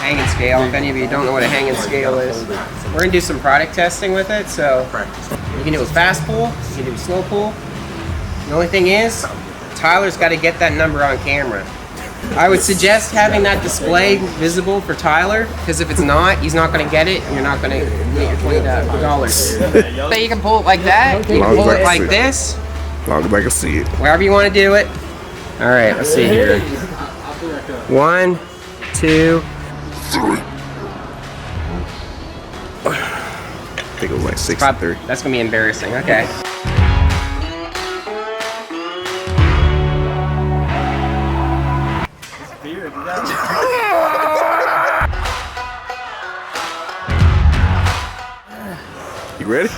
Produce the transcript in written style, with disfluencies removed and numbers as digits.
hanging scale. If any of you don't know what a hanging scale is, we're gonna do some product testing with it. So you can do a fast pull, you can do a slow pull. The only thing is, Tyler's got to get that number on camera. I would suggest having that display visible for Tyler, because if it's not, he's not going to get it, and you're not going to get your $20. So you can pull it like that, you can pull it like this. As long as I can see it. Wherever you want to do it. All right, let's see here. 1, 2, 3. I think it was like 6-3. That's going to be embarrassing. Okay. You ready?